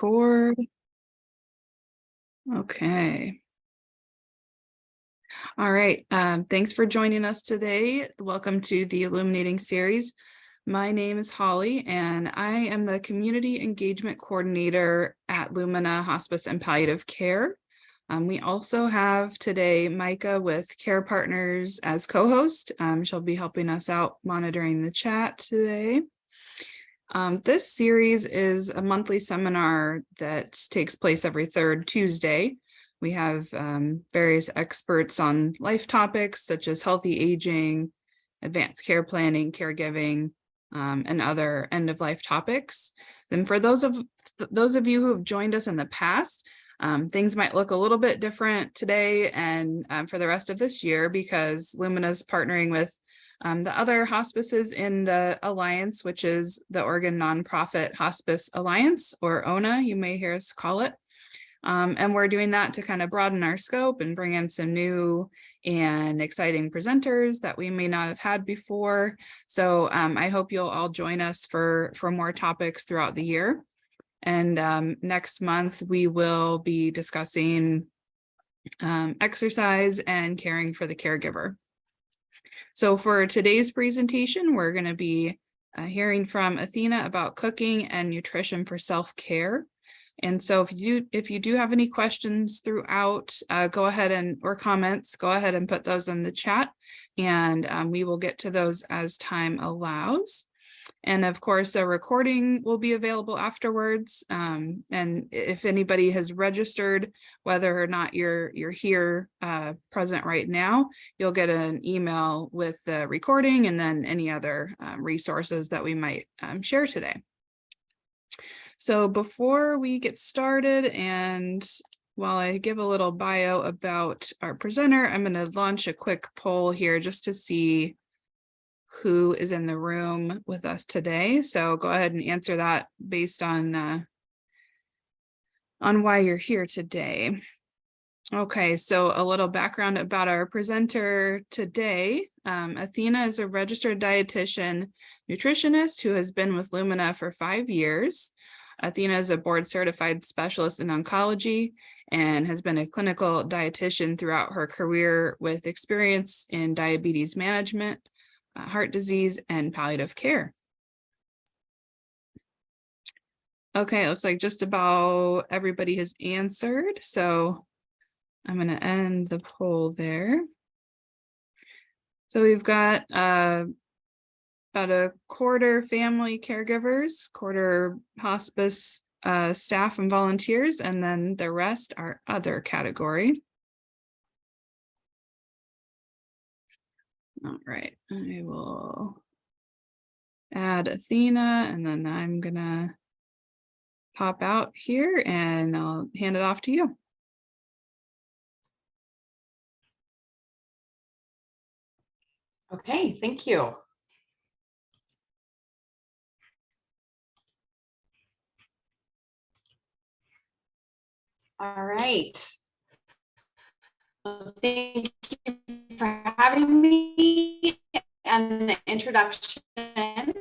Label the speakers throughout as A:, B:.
A: record. Okay. All right. Thanks for joining us today. Welcome to the Illuminating series. My name is Holly, and I am the Community Engagement Coordinator at Lumina Hospice and Palliative Care. We also have today Micah with Care Partners as co-host. She'll be helping us out monitoring the chat today. This series is a monthly seminar that takes place every third Tuesday. We have various experts on life topics such as healthy aging, advanced care planning, caregiving, and other end-of-life topics. And for those of you who have joined us in the past, things might look a little bit different today and for the rest of this year because Lumina is partnering with the other hospices in the Alliance, which is the Oregon Nonprofit Hospice Alliance, or ONA, you may hear us call it. And we're doing that to kind of broaden our scope and bring in some new and exciting presenters that we may not have had before. So I hope you'll all join us for more topics throughout the year. And next month, we will be discussing exercise and caring for the caregiver. So for today's presentation, we're going to be hearing from Athena about cooking and nutrition for self-care. And so if you do have any questions throughout, go ahead or comments, go ahead and put those in the chat, and we will get to those as time allows. And of course, a recording will be available afterwards. And if anybody has registered, whether or not you're here present right now, you'll get an email with the recording and then any other resources that we might share today. So before we get started, and while I give a little bio about our presenter, I'm going to launch a quick poll here just to see who is in the room with us today. So go ahead and answer that based on why you're here today. Okay, so a little background about our presenter today. Athena is a registered dietitian nutritionist who has been with Lumina for 5 years. Athena is a board certified specialist in oncology and has been a clinical dietitian throughout her career with experience in diabetes management, heart disease, and palliative care. Okay, it looks like just about everybody has answered, so I'm going to end the poll there. So we've got about a quarter family caregivers, quarter hospice staff and volunteers, and then the rest are other category. All right, I will add Athena, and then I'm gonna pop out here and I'll hand it off to you.
B: Okay, thank you. All right. Well, thank you for having me and the introduction. Let's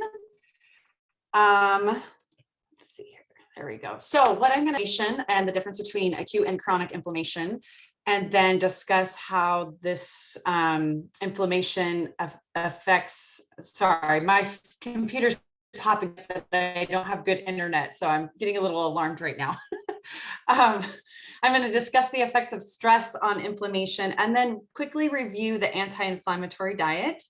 B: see here. There we go. So what I'm going to and the difference between acute and chronic inflammation, and then discuss how this inflammation affects. Sorry, my computer's popping up that I don't have good internet, so I'm getting a little alarmed right now. I'm going to discuss the effects of stress on inflammation and then quickly review the anti-inflammatory diet,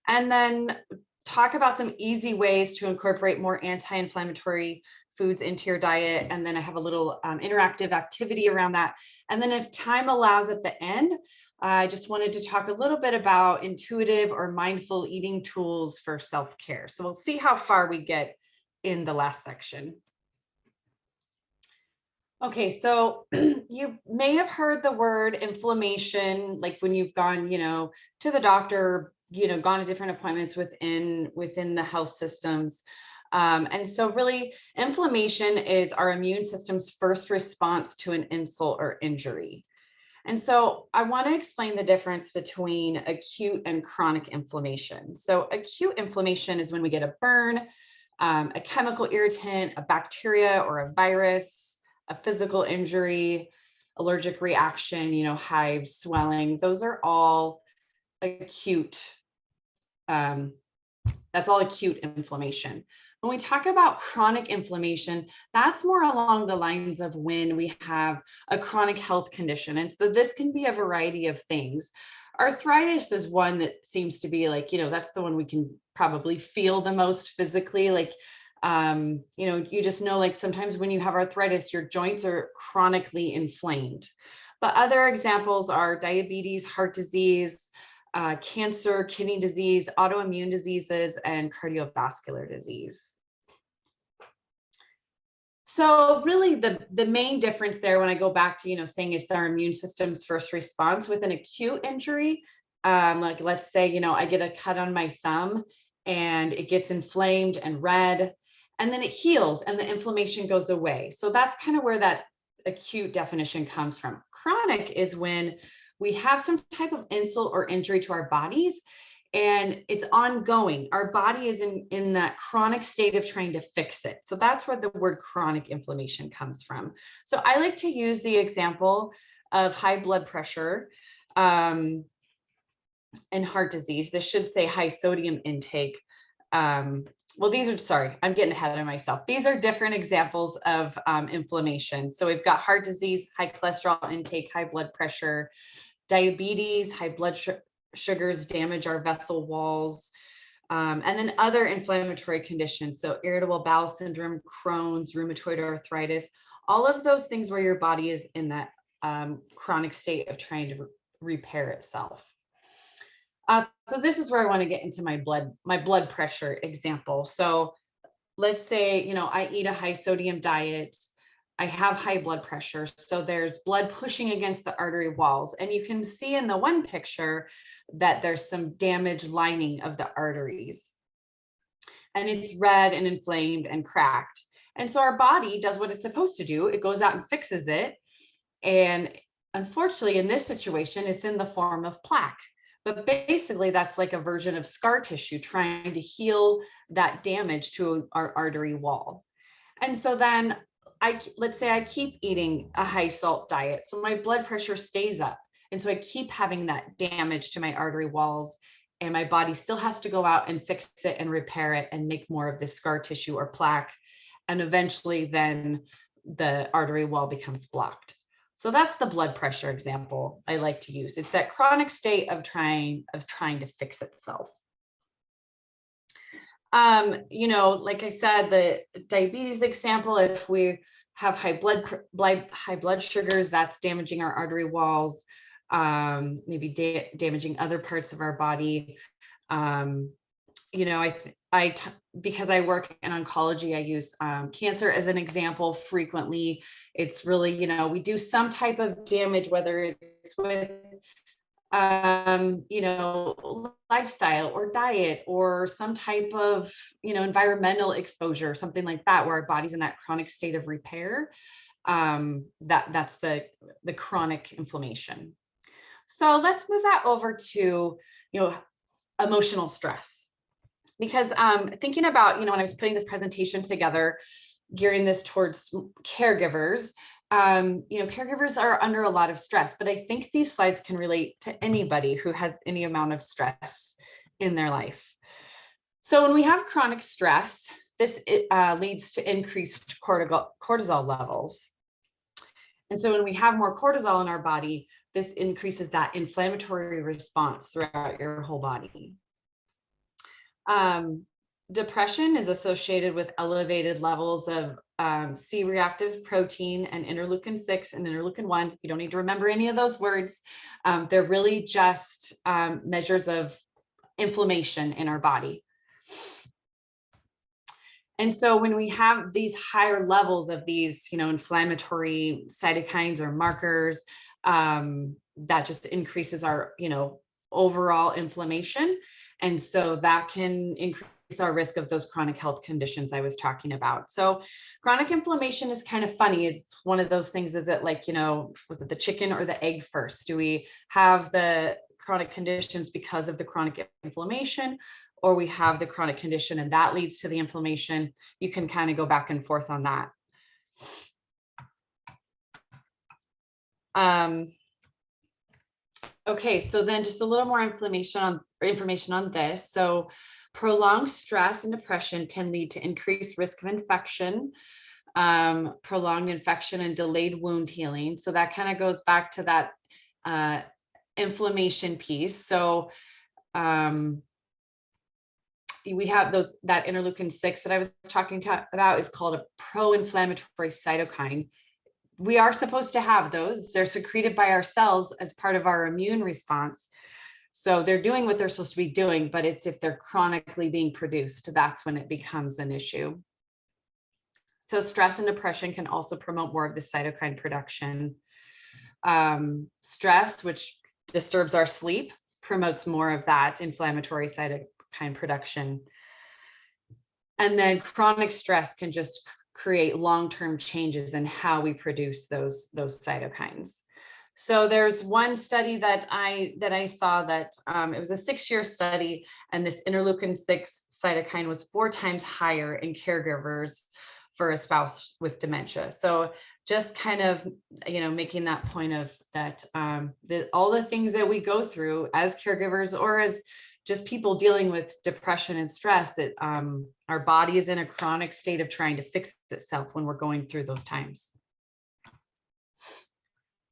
B: and then talk about some easy ways to incorporate more anti-inflammatory foods into your diet. And then I have a little interactive activity around that. And then if time allows at the end, I just wanted to talk a little bit about intuitive or mindful eating tools for self-care. So we'll see how far we get in the last section. Okay, so you may have heard the word inflammation, like when you've gone, to the doctor, gone to different appointments within the health systems. And so really, inflammation is our immune system's first response to an insult or injury. And so I want to explain the difference between acute and chronic inflammation. So acute inflammation is when we get a burn, a chemical irritant, a bacteria or a virus, a physical injury, allergic reaction, hives, swelling. Those are all acute. That's all acute inflammation. When we talk about chronic inflammation, that's more along the lines of when we have a chronic health condition. And so this can be a variety of things. Arthritis is one that seems to be like, that's the one we can probably feel the most physically. Like, you just know, like sometimes when you have arthritis, your joints are chronically inflamed. But other examples are diabetes, heart disease, cancer, kidney disease, autoimmune diseases, and cardiovascular disease. So really the main difference there, when I go back to, saying it's our immune system's first response with an acute injury, like let's say, I get a cut on my thumb and it gets inflamed and red, and then it heals and the inflammation goes away. So that's kind of where that acute definition comes from. Chronic is when we have some type of insult or injury to our bodies and it's ongoing. Our body is in that chronic state of trying to fix it. So that's where the word chronic inflammation comes from. So I like to use the example of high blood pressure and heart disease. This should say high sodium intake. Well, sorry, I'm getting ahead of myself. These are different examples of inflammation. So we've got heart disease, high cholesterol intake, high blood pressure, diabetes, high blood sugars damage our vessel walls, and then other inflammatory conditions. So irritable bowel syndrome, Crohn's, rheumatoid arthritis, all of those things where your body is in that chronic state of trying to repair itself. So this is where I want to get into my blood pressure example. So let's say, I eat a high sodium diet. I have high blood pressure. So there's blood pushing against the artery walls. And you can see in the one picture that there's some damaged lining of the arteries. And it's red and inflamed and cracked. And so our body does what it's supposed to do. It goes out and fixes it. And unfortunately, in this situation, it's in the form of plaque. But basically, that's like a version of scar tissue trying to heal that damage to our artery wall. And so then let's say I keep eating a high salt diet. So my blood pressure stays up. And so I keep having that damage to my artery walls, and my body still has to go out and fix it and repair it and make more of this scar tissue or plaque. And eventually then the artery wall becomes blocked. So that's the blood pressure example I like to use. It's that chronic state of trying to fix itself. Like I said, the diabetes example, if we have high blood sugars, that's damaging our artery walls, maybe damaging other parts of our body. Because I work in oncology, I use cancer as an example frequently. It's really, we do some type of damage, whether it's with, lifestyle or diet or some type of, environmental exposure, something like that, where our body's in that chronic state of repair. That's the chronic inflammation. So let's move that over to, emotional stress. Because thinking about, when I was putting this presentation together, gearing this towards caregivers, caregivers are under a lot of stress, but I think these slides can relate to anybody who has any amount of stress in their life. So when we have chronic stress, this leads to increased cortisol levels. And so when we have more cortisol in our body, this increases that inflammatory response throughout your whole body. Depression is associated with elevated levels of C-reactive protein and interleukin-6 and interleukin-1. You don't need to remember any of those words. They're really just measures of inflammation in our body. And so when we have these higher levels of these, inflammatory cytokines or markers, that just increases our, overall inflammation. And so that can increase our risk of those chronic health conditions I was talking about. So chronic inflammation is kind of funny. It's one of those things, is it like, was it the chicken or the egg first? Do we have the chronic conditions because of the chronic inflammation, or we have the chronic condition and that leads to the inflammation. You can kind of go back and forth on that. Okay, so then just a little more information on this. So prolonged stress and depression can lead to increased risk of infection, prolonged infection and delayed wound healing. So that kind of goes back to that inflammation piece. So we have that interleukin-6 that I was talking about is called a pro-inflammatory cytokine. We are supposed to have those. They're secreted by our cells as part of our immune response. So they're doing what they're supposed to be doing, but it's if they're chronically being produced, that's when it becomes an issue. So stress and depression can also promote more of the cytokine production. Stress, which disturbs our sleep, promotes more of that inflammatory cytokine production. And then chronic stress can just create long-term changes in how we produce those cytokines. So there's one study that I saw that it was a 6-year study, and this interleukin-6 cytokine was 4 times higher in caregivers for a spouse with dementia. So just kind of, making that point of that, all the things that we go through as caregivers or as just people dealing with depression and stress, our body is in a chronic state of trying to fix itself when we're going through those times.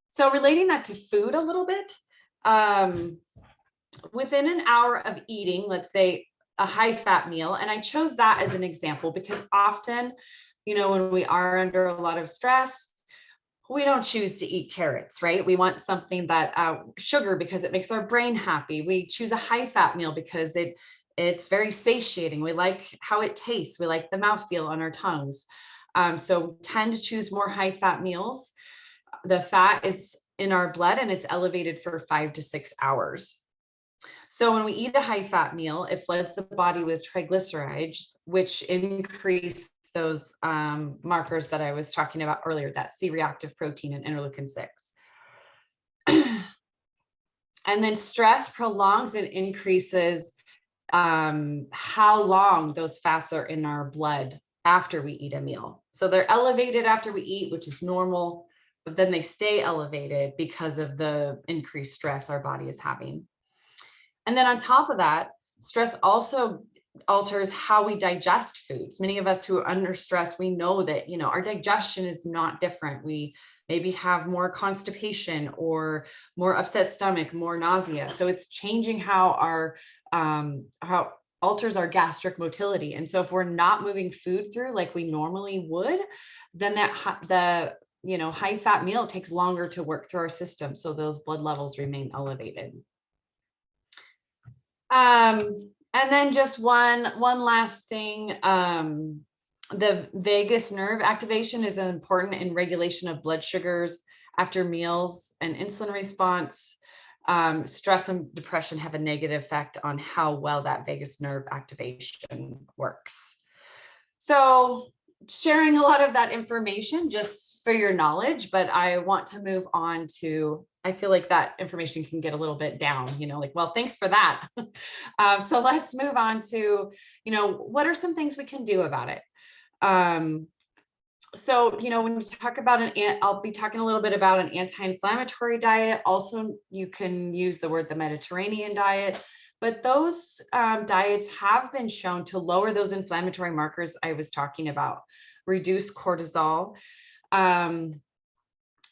B: So relating that to food a little bit, within an hour of eating, let's say a high fat meal, and I chose that as an example because often, when we are under a lot of stress, we don't choose to eat carrots, right? We want something that sugar because it makes our brain happy. We choose a high fat meal because it's very satiating. We like how it tastes. We like the mouthfeel on our tongues. So tend to choose more high fat meals. The fat is in our blood and it's elevated for 5 to 6 hours. So when we eat a high fat meal, it floods the body with triglycerides, which increase those markers that I was talking about earlier, that C-reactive protein and interleukin-6. And then stress prolongs and increases how long those fats are in our blood after we eat a meal. So they're elevated after we eat, which is normal, but then they stay elevated because of the increased stress our body is having. And then on top of that, stress also alters how we digest foods. Many of us who are under stress, we know that, our digestion is not different. We maybe have more constipation or more upset stomach, more nausea. So it's changing how alters our gastric motility. And so if we're not moving food through like we normally would, then the high fat meal takes longer to work through our system. So those blood levels remain elevated. And then just one last thing, the vagus nerve activation is important in regulation of blood sugars after meals and insulin response. Stress and depression have a negative effect on how well that vagus nerve activation works. So sharing a lot of that information just for your knowledge, but I want to move on to, I feel like that information can get a little bit down, well, thanks for that. So let's move on to, what are some things we can do about it? So, when we talk about I'll be talking a little bit about an anti-inflammatory diet. Also, you can use the word the Mediterranean diet, but those diets have been shown to lower those inflammatory markers I was talking about, reduce cortisol.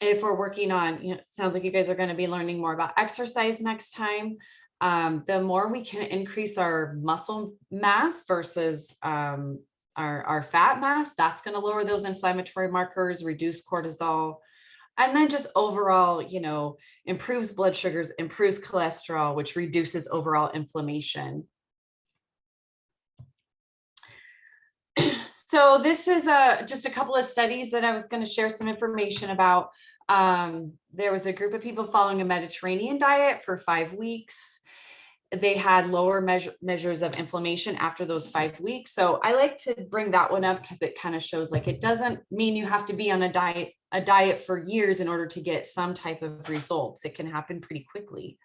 B: If we're working on, it sounds like you guys are going to be learning more about exercise next time. The more we can increase our muscle mass versus our fat mass, that's going to lower those inflammatory markers, reduce cortisol, and then just overall, improves blood sugars, improves cholesterol, which reduces overall inflammation. So this is just a couple of studies that I was going to share some information about. There was a group of people following a Mediterranean diet for 5 weeks. They had lower measures of inflammation after those 5 weeks. So I like to bring that one up because it kind of shows like it doesn't mean you have to be on a diet for years in order to get some type of results. It can happen pretty quickly.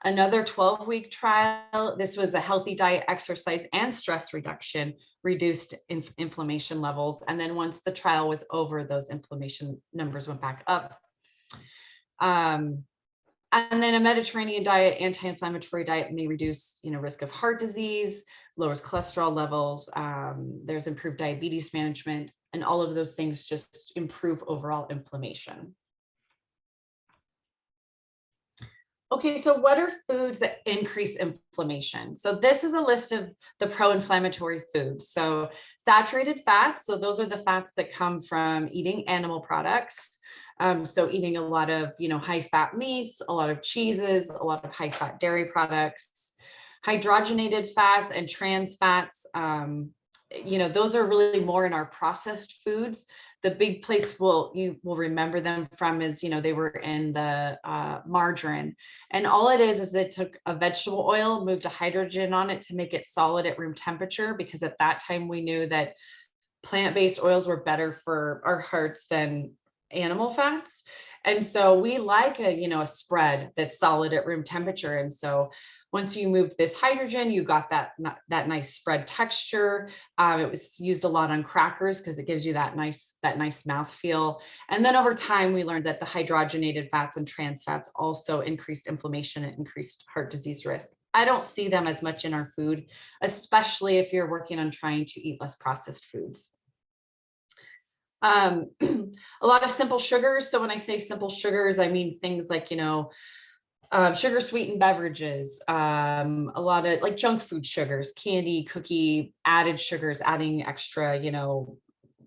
B: Another 12-week trial, this was a healthy diet, exercise, and stress reduction, reduced inflammation levels. And then once the trial was over, those inflammation numbers went back up. And then a Mediterranean diet, anti-inflammatory diet may reduce, risk of heart disease, lowers cholesterol levels. There's improved diabetes management, and all of those things just improve overall inflammation. Okay, so what are foods that increase inflammation? So this is a list of the pro-inflammatory foods. So saturated fats, so those are the fats that come from eating animal products. So eating a lot of, high fat meats, a lot of cheeses, a lot of high fat dairy products, hydrogenated fats and trans fats. Those are really more in our processed foods. The big place you will remember them from is, they were in the margarine. And all it is they took a vegetable oil, moved a hydrogen on it to make it solid at room temperature, because at that time we knew that plant-based oils were better for our hearts than animal fats. And so we like a spread that's solid at room temperature. And so once you moved this hydrogen, you got that nice spread texture. It was used a lot on crackers because it gives you that nice mouthfeel. And then over time, we learned that the hydrogenated fats and trans fats also increased inflammation and increased heart disease risk. I don't see them as much in our food, especially if you're working on trying to eat less processed foods. A lot of simple sugars. So when I say simple sugars, I mean things like, sugar sweetened beverages, a lot of like junk food sugars, candy, cookie, added sugars, adding extra,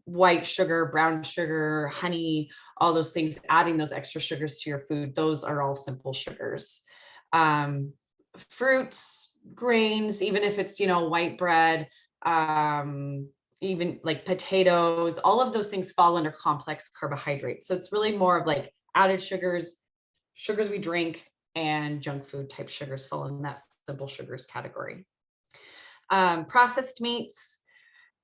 B: white sugar, brown sugar, honey, all those things, adding those extra sugars to your food. Those are all simple sugars. Fruits, grains, even if it's, white bread, even like potatoes, all of those things fall under complex carbohydrates. So it's really more of like added sugars we drink, and junk food type sugars fall in that simple sugars category. Processed meats,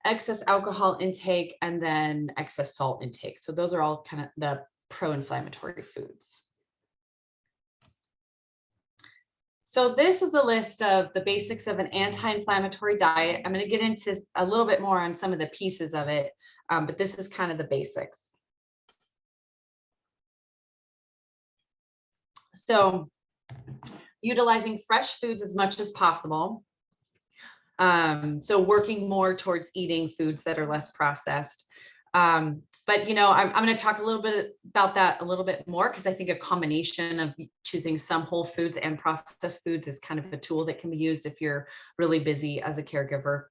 B: excess alcohol intake, and then excess salt intake. So those are all kind of the pro-inflammatory foods. So this is a list of the basics of an anti-inflammatory diet. I'm going to get into a little bit more on some of the pieces of it, but this is kind of the basics. So utilizing fresh foods as much as possible. So working more towards eating foods that are less processed. But I'm going to talk a little bit about that a little bit more, because I think a combination of choosing some whole foods and processed foods is kind of a tool that can be used if you're really busy as a caregiver.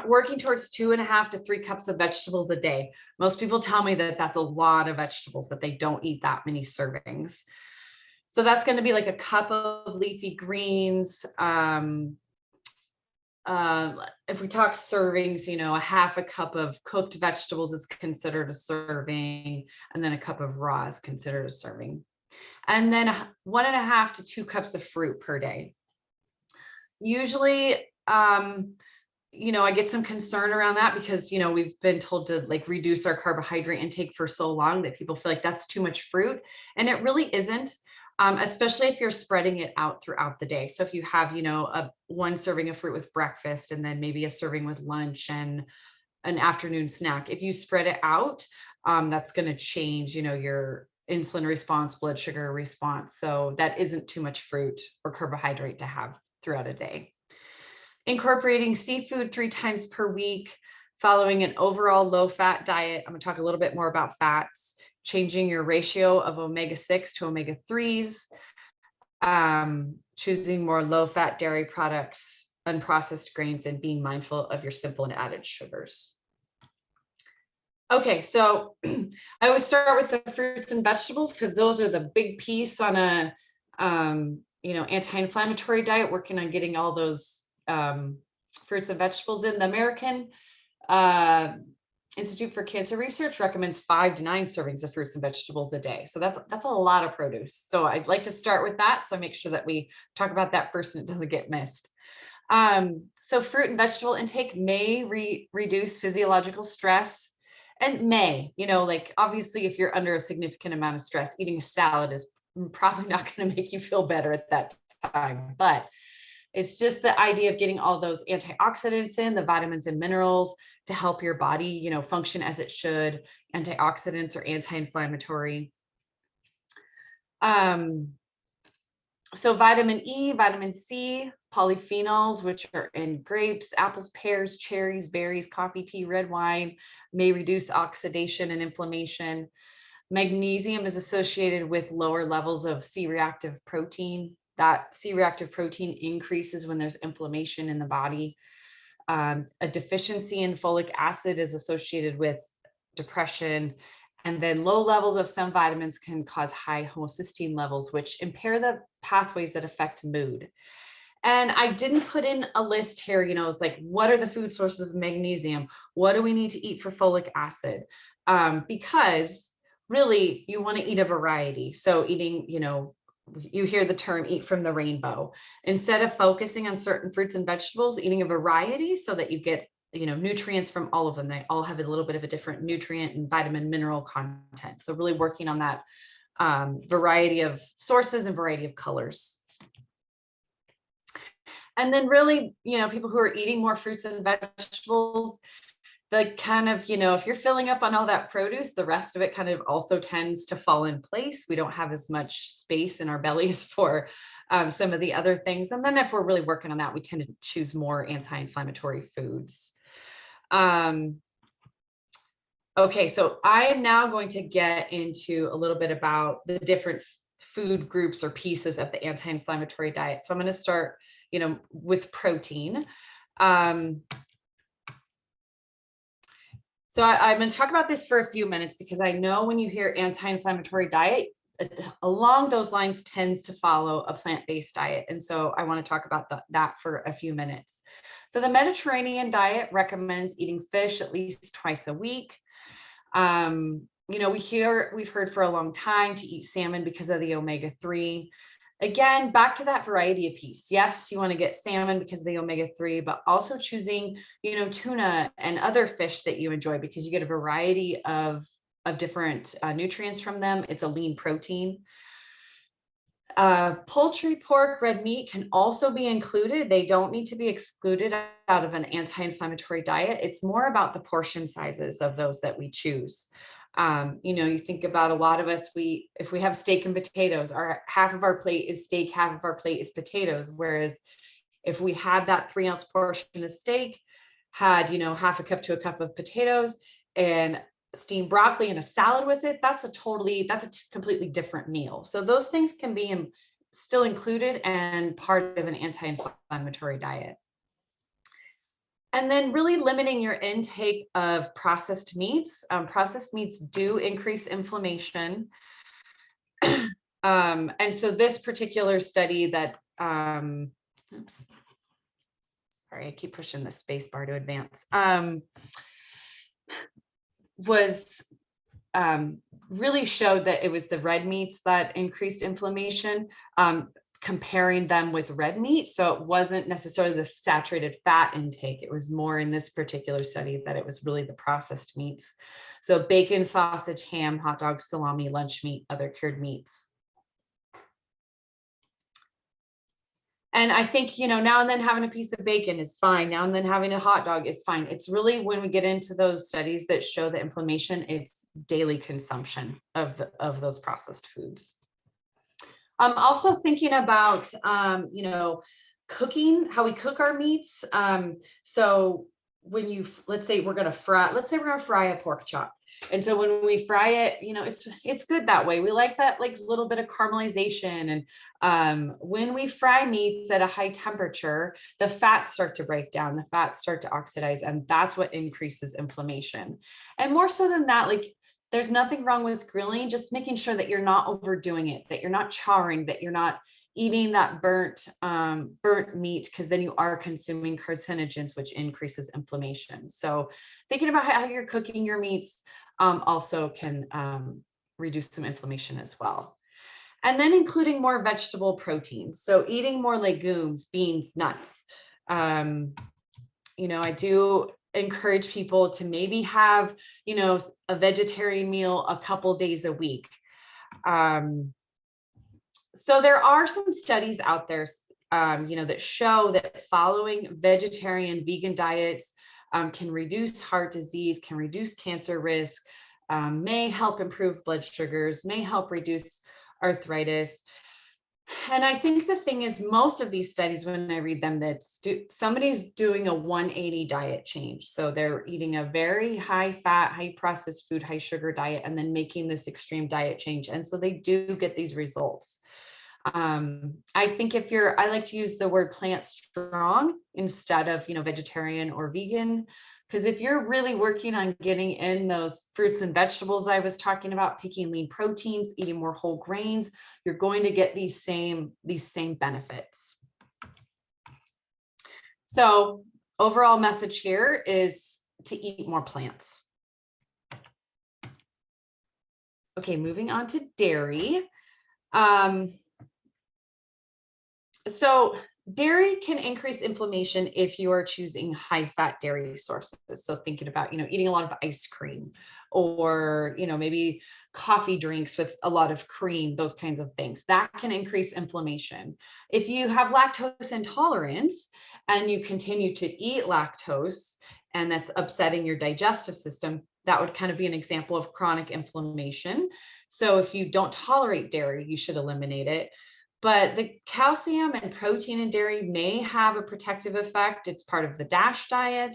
B: Working towards 2.5 to 3 cups of vegetables a day. Most people tell me that that's a lot of vegetables, that they don't eat that many servings. So that's going to be like a cup of leafy greens. If we talk servings, a half a cup of cooked vegetables is considered a serving, and then a cup of raw is considered a serving. And then 1.5 to 2 cups of fruit per day. Usually, I get some concern around that because, we've been told to like reduce our carbohydrate intake for so long that people feel like that's too much fruit. And it really isn't. Especially if you're spreading it out throughout the day. So if you have, one serving of fruit with breakfast, and then maybe a serving with lunch and an afternoon snack, if you spread it out, that's going to change, your insulin response, blood sugar response. So that isn't too much fruit or carbohydrate to have throughout a day. Incorporating seafood 3 times per week, following an overall low-fat diet. I'm going to talk a little bit more about fats. Changing your ratio of omega-6 to omega-3s, choosing more low-fat dairy products, unprocessed grains, and being mindful of your simple and added sugars. Okay, so I always start with the fruits and vegetables because those are the big piece on a anti-inflammatory diet, working on getting all those fruits and vegetables in. The American Institute for Cancer Research recommends 5 to 9 servings of fruits and vegetables a day. So that's a lot of produce. So I'd like to start with that. So I make sure that we talk about that first and it doesn't get missed. So fruit and vegetable intake may reduce physiological stress, and may, like obviously if you're under a significant amount of stress, eating a salad is probably not going to make you feel better at that time, but it's just the idea of getting all those antioxidants in, the vitamins and minerals to help your body, function as it should. Antioxidants are anti-inflammatory. So vitamin E, vitamin C, polyphenols, which are in grapes, apples, pears, cherries, berries, coffee, tea, red wine, may reduce oxidation and inflammation. Magnesium is associated with lower levels of C-reactive protein. That C-reactive protein increases when there's inflammation in the body. A deficiency in folic acid is associated with depression. And then low levels of some vitamins can cause high homocysteine levels, which impair the pathways that affect mood. And I didn't put in a list here, it's like, what are the food sources of magnesium? What do we need to eat for folic acid? Because really you want to eat a variety. So eating, you hear the term eat from the rainbow. Instead of focusing on certain fruits and vegetables, eating a variety so that you get nutrients from all of them. They all have a little bit of a different nutrient and vitamin mineral content. So really working on that variety of sources and variety of colors. And then really, people who are eating more fruits and vegetables, the kind of, if you're filling up on all that produce, the rest of it kind of also tends to fall in place. We don't have as much space in our bellies for some of the other things. And then if we're really working on that, we tend to choose more anti-inflammatory foods. Okay, so I am now going to get into a little bit about the different food groups or pieces of the anti-inflammatory diet. So I'm going to start, with protein. So I'm going to talk about this for a few minutes because I know when you hear anti-inflammatory diet, along those lines tends to follow a plant-based diet. And so I want to talk about that for a few minutes. So the Mediterranean diet recommends eating fish at least twice a week. We've heard for a long time to eat salmon because of the omega-3. Again, back to that variety of piece. Yes, you want to get salmon because of the omega-3, but also choosing, tuna and other fish that you enjoy because you get a variety of different nutrients from them. It's a lean protein. Poultry, pork, red meat can also be included. They don't need to be excluded out of an anti-inflammatory diet. It's more about the portion sizes of those that we choose. You think about a lot of us, if we have steak and potatoes, half of our plate is steak, half of our plate is potatoes. Whereas if we had that 3-ounce portion of steak, had, half a cup to a cup of potatoes and steamed broccoli and a salad with it, that's a completely different meal. So those things can be still included and part of an anti-inflammatory diet. And then really limiting your intake of processed meats. Processed meats do increase inflammation. And so this particular study that, oops, sorry, I keep pushing the space bar to advance, was really showed that it was the red meats that increased inflammation, comparing them with red meat. So it wasn't necessarily the saturated fat intake. It was more in this particular study that it was really the processed meats. So bacon, sausage, ham, hot dogs, salami, lunch meat, other cured meats. And I think, now and then having a piece of bacon is fine. Now and then having a hot dog is fine. It's really when we get into those studies that show the inflammation, it's daily consumption of those processed foods. Also thinking about, cooking, how we cook our meats. So when let's say we're going to fry a pork chop. And so when we fry it, it's good that way. We like that, like little bit of caramelization. And when we fry meats at a high temperature, the fats start to break down, the fats start to oxidize, and that's what increases inflammation. And more so than that, like, there's nothing wrong with grilling, just making sure that you're not overdoing it, that you're not charring, that you're not eating that burnt meat, because then you are consuming carcinogens, which increases inflammation. So thinking about how you're cooking your meats also can reduce some inflammation as well. And then including more vegetable proteins. So eating more legumes, beans, nuts. I do encourage people to maybe have, a vegetarian meal a couple days a week. So there are some studies out there, that show that following vegetarian, vegan diets can reduce heart disease, can reduce cancer risk, may help improve blood sugars, may help reduce arthritis. And I think the thing is, most of these studies, when I read them, somebody's doing a 180 diet change. So they're eating a very high fat, high processed food, high sugar diet, and then making this extreme diet change. And so they do get these results. I think I like to use the word plant strong instead of, vegetarian or vegan. Because if you're really working on getting in those fruits and vegetables I was talking about, picking lean proteins, eating more whole grains, you're going to get these same benefits. So overall message here is to eat more plants. Okay, moving on to dairy. So dairy can increase inflammation if you are choosing high fat dairy sources. So thinking about, eating a lot of ice cream, or, maybe coffee drinks with a lot of cream, those kinds of things, that can increase inflammation. If you have lactose intolerance and you continue to eat lactose and that's upsetting your digestive system, that would kind of be an example of chronic inflammation. So if you don't tolerate dairy, you should eliminate it. But the calcium and protein in dairy may have a protective effect. It's part of the DASH diet.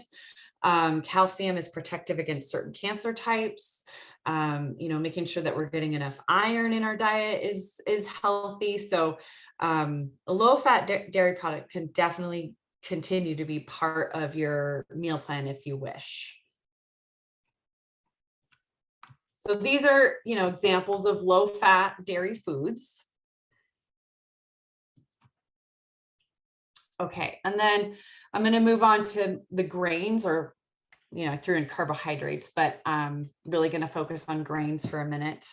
B: Calcium is protective against certain cancer types. Making sure that we're getting enough iron in our diet is healthy. So a low-fat dairy product can definitely continue to be part of your meal plan if you wish. So these are, examples of low-fat dairy foods. Okay, and then I'm going to move on to the grains, or, I threw in carbohydrates, but I'm really going to focus on grains for a minute.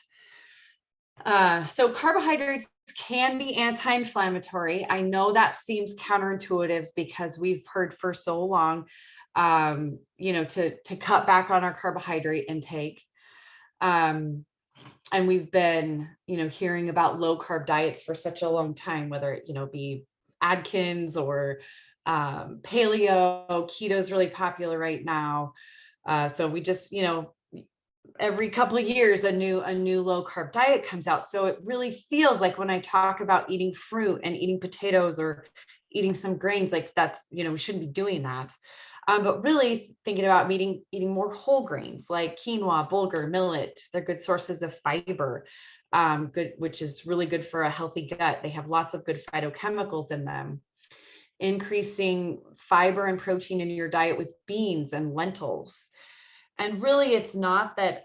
B: So carbohydrates can be anti-inflammatory. I know that seems counterintuitive because we've heard for so long, to cut back on our carbohydrate intake. And we've been, hearing about low carb diets for such a long time, whether it, be Atkins or paleo. Keto is really popular right now. So we just, every couple of years, a new low carb diet comes out. So it really feels like when I talk about eating fruit and eating potatoes or eating some grains, like that's, we shouldn't be doing that. But really thinking about eating more whole grains like quinoa, bulgur, millet. They're good sources of fiber, which is really good for a healthy gut. They have lots of good phytochemicals in them. Increasing fiber and protein in your diet with beans and lentils. And really, it's not that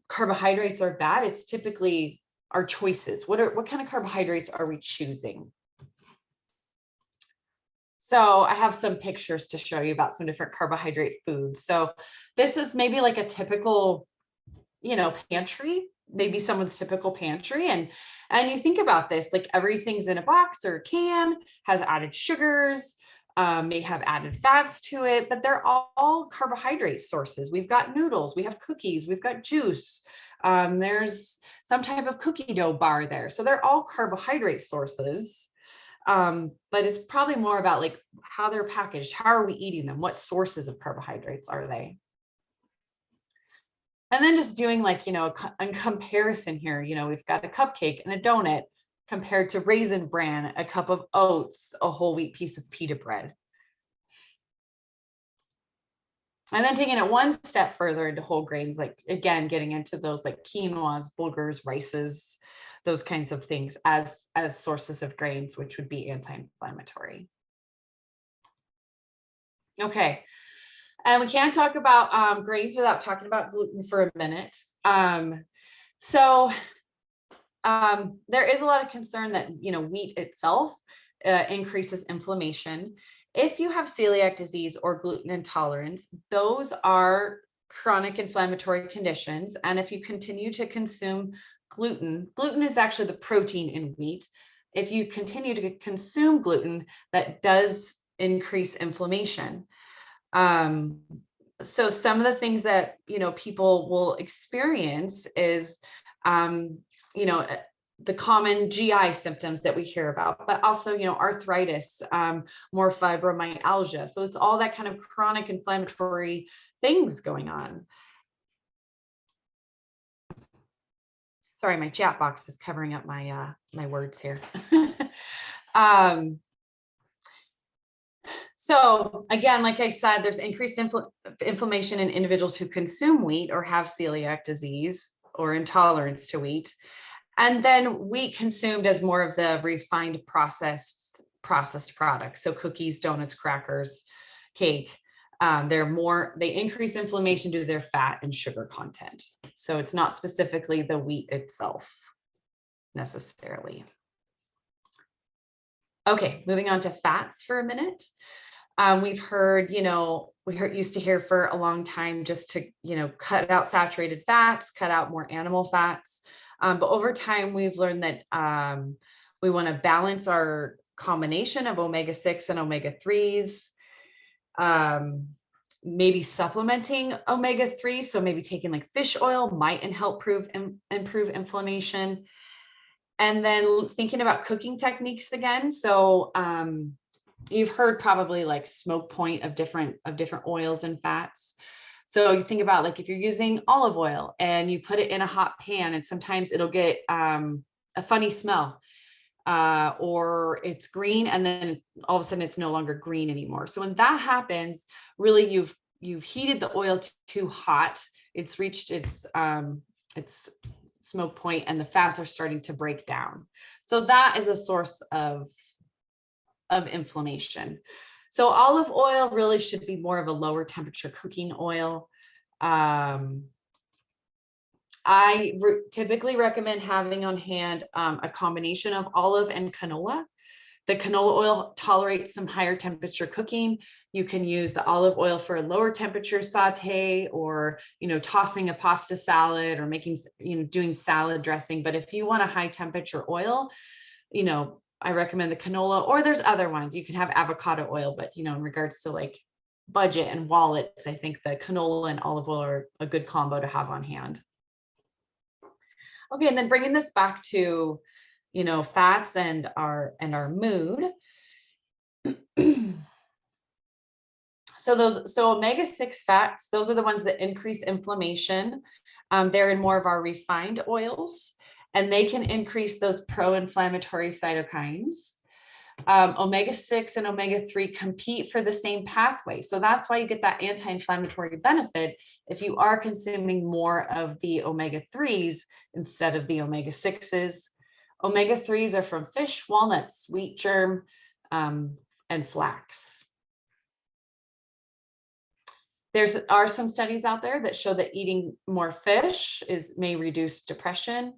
B: carbohydrates are bad. It's typically our choices. What kind of carbohydrates are we choosing? So I have some pictures to show you about some different carbohydrate foods. So this is maybe like a typical, pantry, maybe someone's typical pantry. And you think about this, like everything's in a box or a can, has added sugars, may have added fats to it, but they're all carbohydrate sources. We've got noodles, we have cookies, we've got juice. There's some type of cookie dough bar there. So they're all carbohydrate sources. But it's probably more about like how they're packaged. How are we eating them? What sources of carbohydrates are they? And then just doing like, a comparison here, we've got a cupcake and a donut compared to Raisin Bran, a cup of oats, a whole wheat piece of pita bread. And then taking it one step further into whole grains, like again, getting into those like quinoas, bulgurs, rices, those kinds of things as sources of grains, which would be anti-inflammatory. Okay. And we can't talk about grains without talking about gluten for a minute. So there is a lot of concern that, wheat itself increases inflammation. If you have celiac disease or gluten intolerance, those are chronic inflammatory conditions. And if you continue to consume gluten is actually the protein in wheat. If you continue to consume gluten, that does increase inflammation. So some of the things that, people will experience is, the common GI symptoms that we hear about, but also, arthritis, more fibromyalgia. So it's all that kind of chronic inflammatory things going on. Sorry, my chat box is covering up my my words here. So again, like I said, there's increased inflammation in individuals who consume wheat or have celiac disease or intolerance to wheat. And then wheat consumed as more of the refined processed products. So cookies, donuts, crackers, cake. They increase inflammation due to their fat and sugar content. So it's not specifically the wheat itself necessarily. Okay, moving on to fats for a minute. We've heard, used to hear for a long time just to, cut out saturated fats, cut out more animal fats. But over time, we've learned that we want to balance our combination of omega-6 and omega-3s, maybe supplementing omega-3. So maybe taking like fish oil might help improve inflammation. And then thinking about cooking techniques again. So you've heard probably like smoke point of different oils and fats. So you think about like if you're using olive oil and you put it in a hot pan, and sometimes it'll get a funny smell, or it's green and then all of a sudden it's no longer green anymore. So when that happens, really you've heated the oil too hot. It's reached its smoke point and the fats are starting to break down. So that is a source of inflammation. So olive oil really should be more of a lower temperature cooking oil. I typically recommend having on hand a combination of olive and canola. The canola oil tolerates some higher temperature cooking. You can use the olive oil for a lower temperature saute, or, tossing a pasta salad, or making, doing salad dressing. But if you want a high temperature oil, I recommend the canola, or there's other ones. You can have avocado oil, but, in regards to like budget and wallets, I think the canola and olive oil are a good combo to have on hand. Okay, and then bringing this back to, fats and our mood. So omega-6 fats, those are the ones that increase inflammation. They're in more of our refined oils, and they can increase those pro-inflammatory cytokines. Omega-6 and omega-3 compete for the same pathway. So that's why you get that anti-inflammatory benefit if you are consuming more of the omega-3s instead of the omega-6s. Omega-3s are from fish, walnuts, wheat germ, and flax. There are some studies out there that show that eating more fish may reduce depression.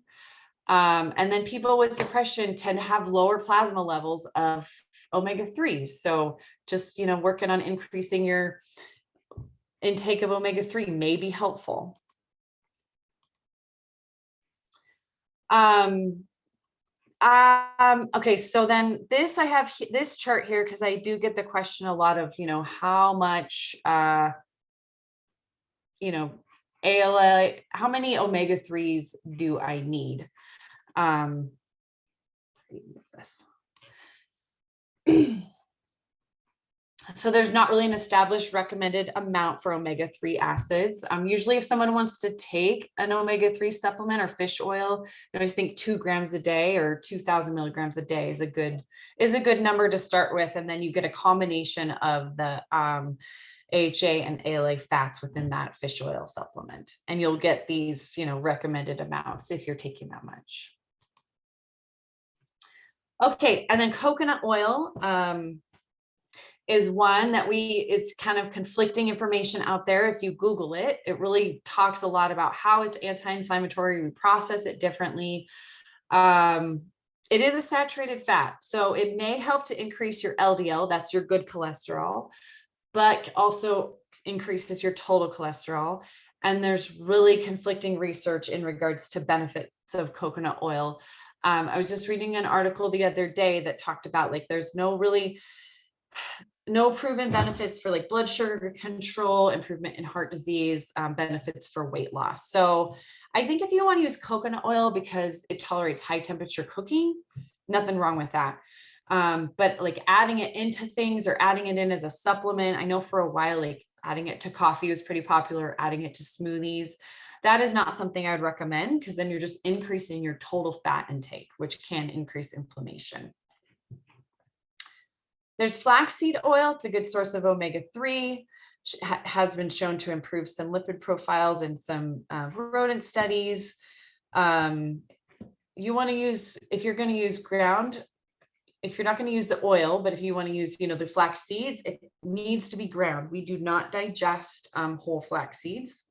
B: And then people with depression tend to have lower plasma levels of omega-3s. So just, working on increasing your intake of omega-3 may be helpful. Okay, so then I have this chart here because I do get the question a lot of, how much, ALA, how many omega-3s do I need? So there's not really an established recommended amount for omega-3 acids. Usually if someone wants to take an omega-3 supplement or fish oil, I think 2 grams a day or 2,000 milligrams a day is a good number to start with. And then you get a combination of the AHA and ALA fats within that fish oil supplement. And you'll get these, recommended amounts if you're taking that much. Okay, and then coconut oil is one that it's kind of conflicting information out there. If you Google it, it really talks a lot about how it's anti-inflammatory. We process it differently. It is a saturated fat, so it may help to increase your LDL, that's your good cholesterol, but also increases your total cholesterol. And there's really conflicting research in regards to benefits of coconut oil. I was just reading an article the other day that talked about like there's no proven benefits for like blood sugar control, improvement in heart disease, benefits for weight loss. So I think if you want to use coconut oil because it tolerates high temperature cooking, nothing wrong with that. But like adding it into things or adding it in as a supplement, I know for a while, like adding it to coffee was pretty popular, adding it to smoothies. That is not something I would recommend because then you're just increasing your total fat intake, which can increase inflammation. There's flaxseed oil. It's a good source of omega-3. Has been shown to improve some lipid profiles in some rodent studies. You want to use, if you're going to use ground, if you're not going to use the oil, but if you want to use, the flax seeds, it needs to be ground. We do not digest whole flax seeds.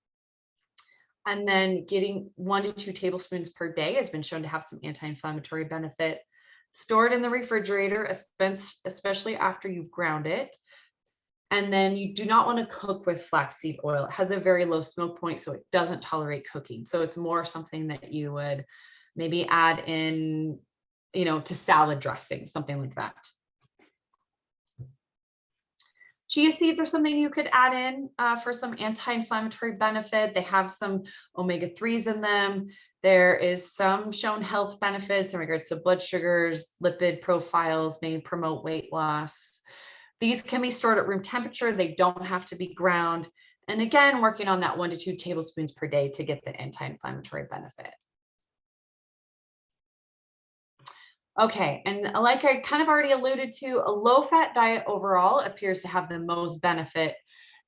B: And then getting 1 to 2 tablespoons per day has been shown to have some anti-inflammatory benefit. Store it in the refrigerator, especially after you've ground it. And then you do not want to cook with flaxseed oil. It has a very low smoke point, so it doesn't tolerate cooking. So it's more something that you would maybe add in, to salad dressing, something like that. Chia seeds are something you could add in for some anti-inflammatory benefit. They have some omega-3s in them. There is some shown health benefits in regards to blood sugars, lipid profiles, maybe promote weight loss. These can be stored at room temperature. They don't have to be ground. And again, working on that 1 to 2 tablespoons per day to get the anti-inflammatory benefit. Okay, and like I kind of already alluded to, a low-fat diet overall appears to have the most benefit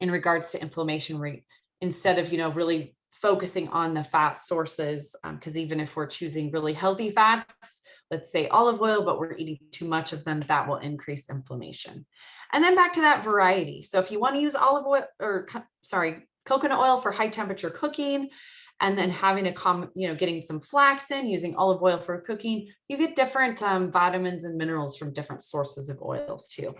B: in regards to inflammation rate, instead of, really focusing on the fat sources, because even if we're choosing really healthy fats, let's say olive oil, but we're eating too much of them, that will increase inflammation. And then back to that variety. So if you want to use olive oil, or coconut oil for high temperature cooking, and then having getting some flax in, using olive oil for cooking, you get different vitamins and minerals from different sources of oils too.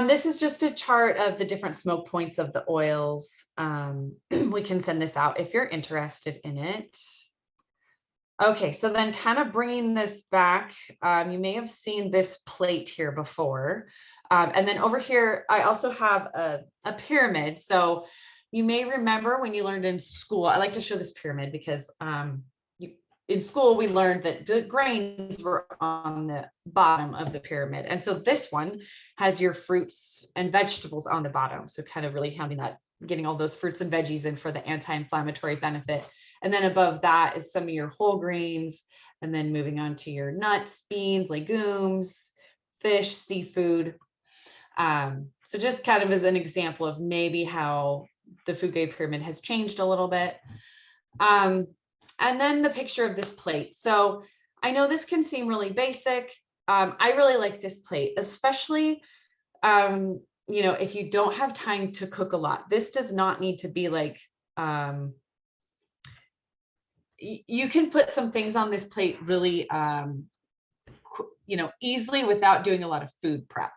B: This is just a chart of the different smoke points of the oils. We can send this out if you're interested in it. Okay, so then kind of bringing this back, you may have seen this plate here before. And then over here, I also have a pyramid. So you may remember when you learned in school, I like to show this pyramid because in school, we learned that the grains were on the bottom of the pyramid. And so this one has your fruits and vegetables on the bottom. So kind of really having that, getting all those fruits and veggies in for the anti-inflammatory benefit. And then above that is some of your whole grains, and then moving on to your nuts, beans, legumes, fish, seafood. So just kind of as an example of maybe how the food grade pyramid has changed a little bit. And then the picture of this plate. So I know this can seem really basic. I really like this plate, especially, if you don't have time to cook a lot. This does not need to be like, you can put some things on this plate really, easily without doing a lot of food prep.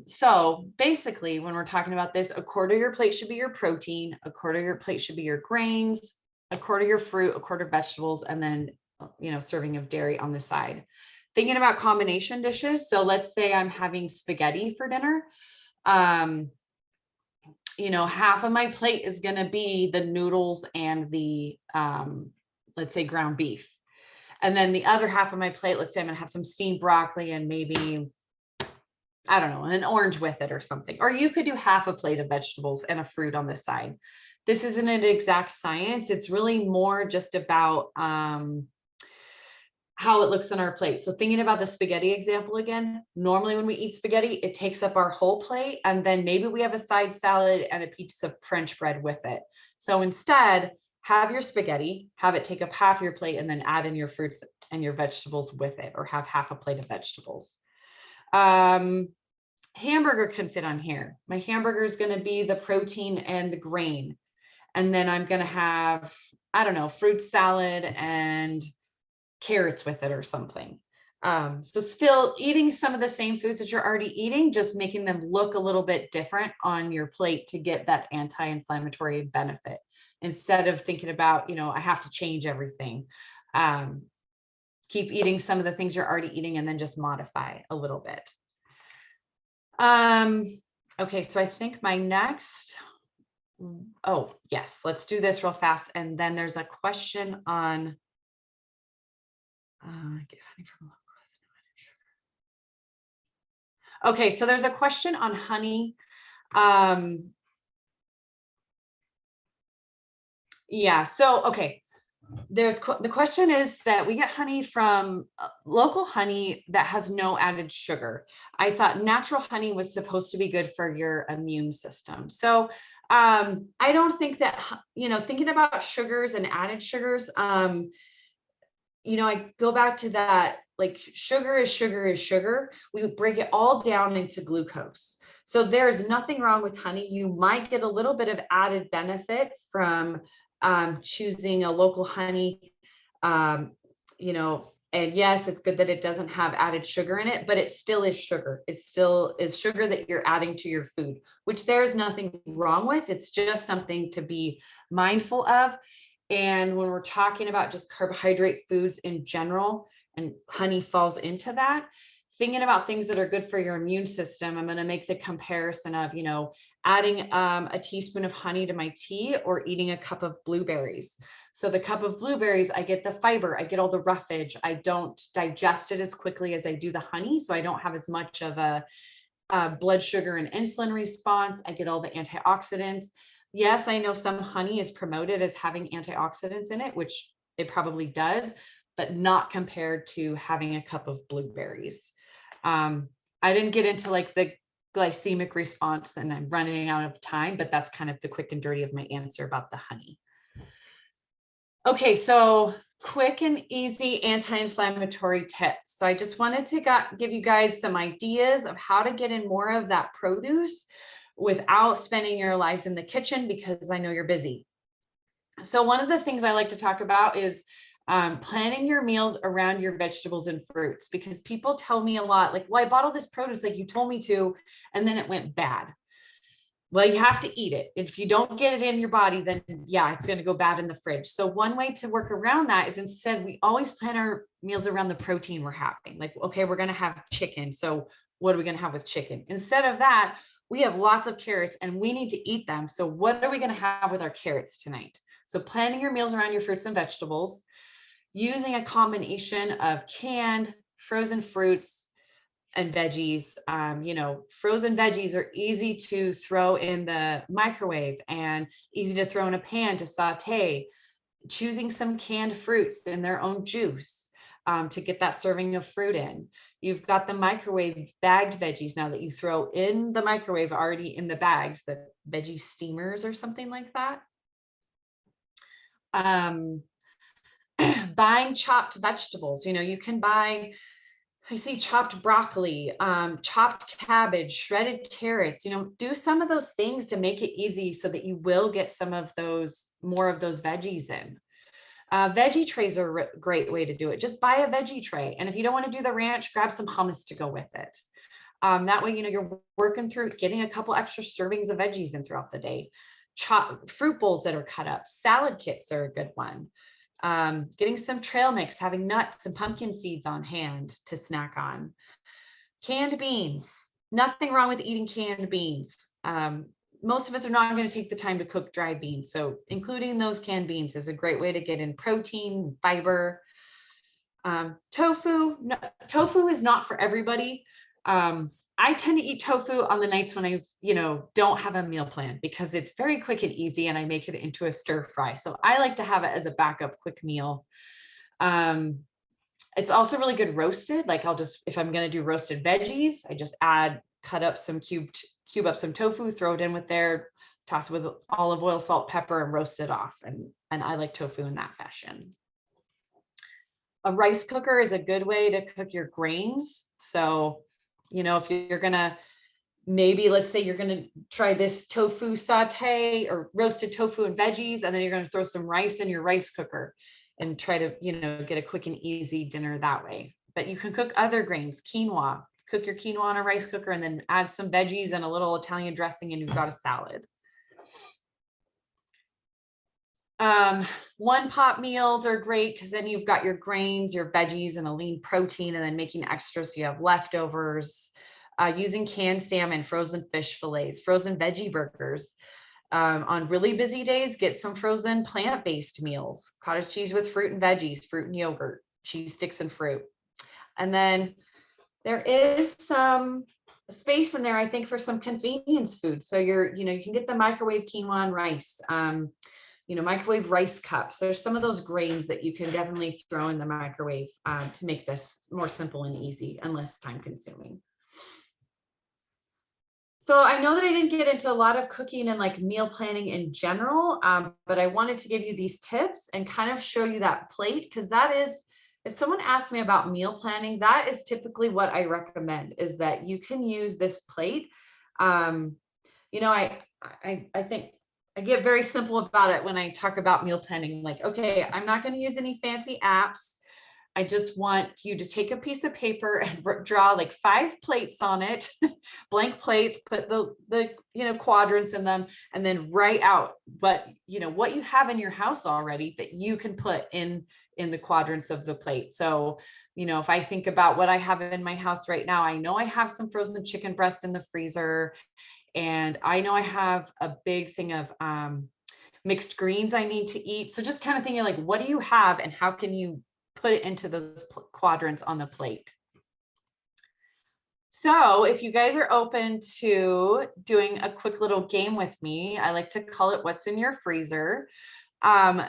B: So basically, when we're talking about this, a quarter of your plate should be your protein, a quarter of your plate should be your grains, a quarter your fruit, a quarter vegetables, and then, serving of dairy on the side. Thinking about combination dishes. So let's say I'm having spaghetti for dinner. Half of my plate is going to be the noodles and the, let's say, ground beef. And then the other half of my plate, let's say I'm going to have some steamed broccoli and maybe, I don't know, an orange with it or something. Or you could do half a plate of vegetables and a fruit on the side. This isn't an exact science. It's really more just about how it looks on our plate. So thinking about the spaghetti example again, normally when we eat spaghetti, it takes up our whole plate, and then maybe we have a side salad and a piece of French bread with it. So instead, have your spaghetti, have it take up half your plate, and then add in your fruits and your vegetables with it, or have half a plate of vegetables. Hamburger can fit on here. My hamburger is going to be the protein and the grain. And then I'm going to have, I don't know, fruit salad and carrots with it or something. So still eating some of the same foods that you're already eating, just making them look a little bit different on your plate to get that anti-inflammatory benefit, instead of thinking about, I have to change everything. Keep eating some of the things you're already eating and then just modify a little bit. Okay, so I think my next, oh, yes, let's do this real fast. And then there's a question on, get honey from local. Okay, so there's a question on honey. Yeah, so, okay. The question is that we get honey from local honey that has no added sugar. I thought natural honey was supposed to be good for your immune system. So I don't think that, thinking about sugars and added sugars, I go back to that, like sugar is sugar is sugar. We break it all down into glucose. So there's nothing wrong with honey. You might get a little bit of added benefit from choosing a local honey, um, and yes, it's good that it doesn't have added sugar in it, but it still is sugar. It still is sugar that you're adding to your food, which there's nothing wrong with. It's just something to be mindful of. And when we're talking about just carbohydrate foods in general, and honey falls into that, thinking about things that are good for your immune system, I'm going to make the comparison of, adding a teaspoon of honey to my tea or eating a cup of blueberries. So the cup of blueberries, I get the fiber, I get all the roughage. I don't digest it as quickly as I do the honey. So I don't have as much of a blood sugar and insulin response. I get all the antioxidants. Yes, I know some honey is promoted as having antioxidants in it, which it probably does, but not compared to having a cup of blueberries. I didn't get into like the glycemic response, and I'm running out of time, but that's kind of the quick and dirty of my answer about the honey. Okay, so quick and easy anti-inflammatory tips. So I just wanted to give you guys some ideas of how to get in more of that produce without spending your lives in the kitchen, because I know you're busy. So one of the things I like to talk about is planning your meals around your vegetables and fruits, because people tell me a lot like, well, I bought all this produce like you told me to, and then it went bad. Well, you have to eat it. If you don't get it in your body, then yeah, it's going to go bad in the fridge. So one way to work around that is, instead, we always plan our meals around the protein we're having. Like, okay, we're going to have chicken. So what are we going to have with chicken? Instead of that, we have lots of carrots and we need to eat them. So what are we going to have with our carrots tonight? So planning your meals around your fruits and vegetables, using a combination of canned, frozen fruits, and veggies. Frozen veggies are easy to throw in the microwave and easy to throw in a pan to saute. Choosing some canned fruits in their own juice to get that serving of fruit in. You've got the microwave bagged veggies now that you throw in the microwave already in the bags, the veggie steamers or something like that. Buying chopped vegetables. You can buy, I see chopped broccoli, chopped cabbage, shredded carrots. Do some of those things to make it easy so that you will get more of those veggies in. Veggie trays are a great way to do it. Just buy a veggie tray. And if you don't want to do the ranch, grab some hummus to go with it. That way, you're working through getting a couple extra servings of veggies in throughout the day. Fruit bowls that are cut up. Salad kits are a good one. Getting some trail mix, having nuts and pumpkin seeds on hand to snack on. Canned beans, nothing wrong with eating canned beans. Most of us are not going to take the time to cook dry beans. So including those canned beans is a great way to get in protein, fiber. Tofu is not for everybody. I tend to eat tofu on the nights when I, don't have a meal plan, because it's very quick and easy and I make it into a stir fry. So I like to have it as a backup quick meal. It's also really good roasted. Like if I'm going to do roasted veggies, I just cube up some tofu, throw it in with there, toss it with olive oil, salt, pepper, and roast it off. And I like tofu in that fashion. A rice cooker is a good way to cook your grains. So, if you're going to, let's say you're going to try this tofu saute or roasted tofu and veggies, and then you're going to throw some rice in your rice cooker and try to, get a quick and easy dinner that way. But you can cook other grains, quinoa, cook your quinoa in a rice cooker and then add some veggies and a little Italian dressing and you've got a salad. One pot meals are great because then you've got your grains, your veggies, and a lean protein, and then making extra so you have leftovers. using canned salmon, frozen fish fillets, frozen veggie burgers. On really busy days, get some frozen plant-based meals, cottage cheese with fruit and veggies, fruit and yogurt, cheese sticks and fruit. And then there is some space in there, I think, for some convenience food. So you can get the microwave quinoa and rice, microwave rice cups. There's some of those grains that you can definitely throw in the microwave to make this more simple and easy and less time consuming. So I know that I didn't get into a lot of cooking and like meal planning in general, but I wanted to give you these tips and kind of show you that plate, because that is, if someone asks me about meal planning, that is typically what I recommend, is that you can use this plate. I think I get very simple about it when I talk about meal planning. Like, okay, I'm not going to use any fancy apps. I just want you to take a piece of paper and draw like 5 plates on it, blank plates, put the quadrants in them, and then write out what you have in your house already that you can put in the quadrants of the plate. So, if I think about what I have in my house right now, I know I have some frozen chicken breast in the freezer, and I know I have a big thing of mixed greens I need to eat. So just kind of thinking like, what do you have and how can you put it into those quadrants on the plate? So if you guys are open to doing a quick little game with me, I like to call it What's in Your Freezer.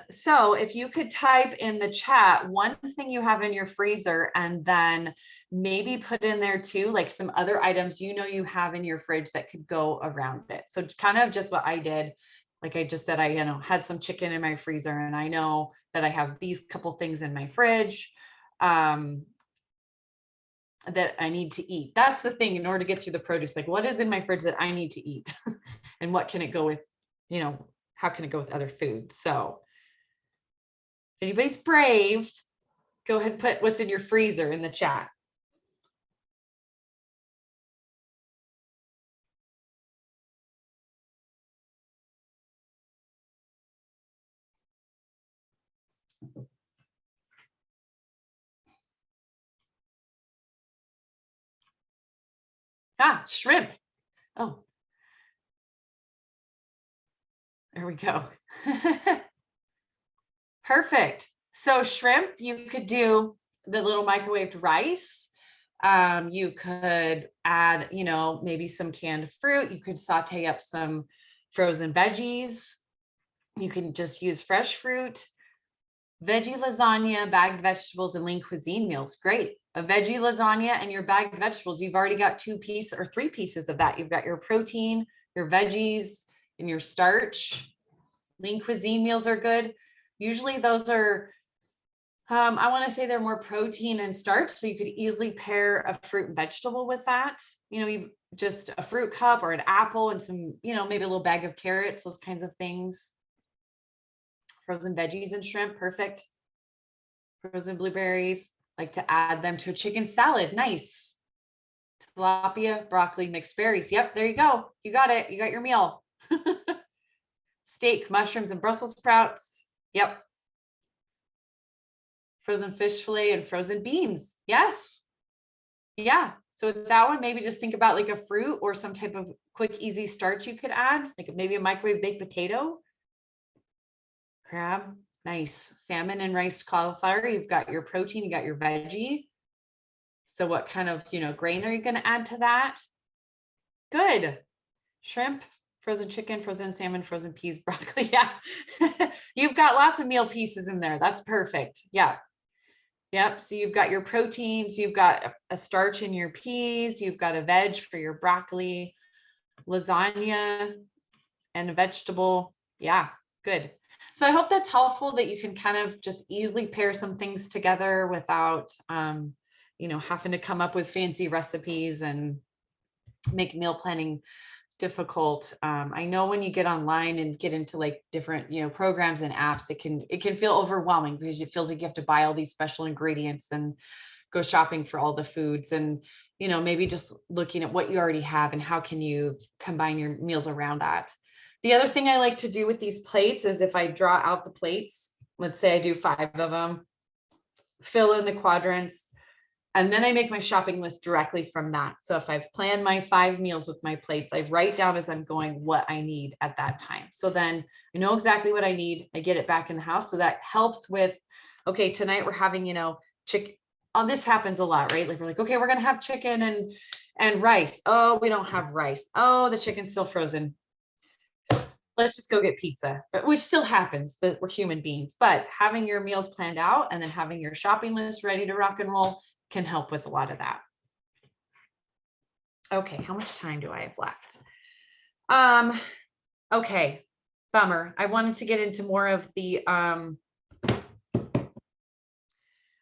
B: So if you could type in the chat one thing you have in your freezer, and then maybe put in there too, like some other items you have in your fridge that could go around it. So kind of just what I did. Like I just said, I had some chicken in my freezer, and I know that I have these couple things in my fridge that I need to eat. That's the thing, in order to get through the produce, like what is in my fridge that I need to eat and what can it go with, how can it go with other foods? So if anybody's brave, go ahead and put what's in your freezer in the chat. Shrimp. Oh, there we go. Perfect. So shrimp, you could do the little microwaved rice. You could add, maybe some canned fruit. You could saute up some frozen veggies. You can just use fresh fruit, veggie lasagna, bagged vegetables, and lean cuisine meals. Great. A veggie lasagna and your bagged vegetables, you've already got 2 pieces or 3 pieces of that. You've got your protein, your veggies, and your starch. Lean cuisine meals are good. Usually those are, I want to say they're more protein and starch. So you could easily pair a fruit and vegetable with that. You just a fruit cup or an apple and some, maybe a little bag of carrots, those kinds of things. Frozen veggies and shrimp, perfect. Frozen blueberries, like to add them to a chicken salad. Nice. Tilapia, broccoli, mixed berries. Yep, there you go. You got it. You got your meal. Steak, mushrooms, and Brussels sprouts. Yep. Frozen fish fillet and frozen beans. Yes. Yeah. So with that one, maybe just think about like a fruit or some type of quick, easy starch you could add, like maybe a microwave baked potato. Crab. Nice. Salmon and riced cauliflower. You've got your protein, you got your veggie. So what kind of, grain are you going to add to that? Good. Shrimp, frozen chicken, frozen salmon, frozen peas, broccoli. Yeah. You've got lots of meal pieces in there. That's perfect. Yeah. Yep. So you've got your proteins, you've got a starch in your peas, you've got a veg for your broccoli, lasagna, and a vegetable. Yeah. Good. So I hope that's helpful, that you can kind of just easily pair some things together without, having to come up with fancy recipes and make meal planning difficult. I know when you get online and get into like different, programs and apps, it can feel overwhelming because it feels like you have to buy all these special ingredients and go shopping for all the foods, and, maybe just looking at what you already have and how can you combine your meals around that. The other thing I like to do with these plates is if I draw out the plates, let's say I do 5 of them, fill in the quadrants, And then I make my shopping list directly from that. So if I've planned my 5 meals with my plates, I write down as I'm going what I need at that time. So then I know exactly what I need. I get it back in the house. So that helps with, okay, tonight we're having, chicken. Oh, this happens a lot, right? Like we're like, okay, we're gonna have chicken and rice. Oh, we don't have rice. Oh, the chicken's still frozen. Let's just go get pizza, but which still happens, that we're human beings. But having your meals planned out and then having your shopping list ready to rock and roll can help with a lot of that. Okay, how much time do I have left? Okay, bummer. I wanted to get into more of the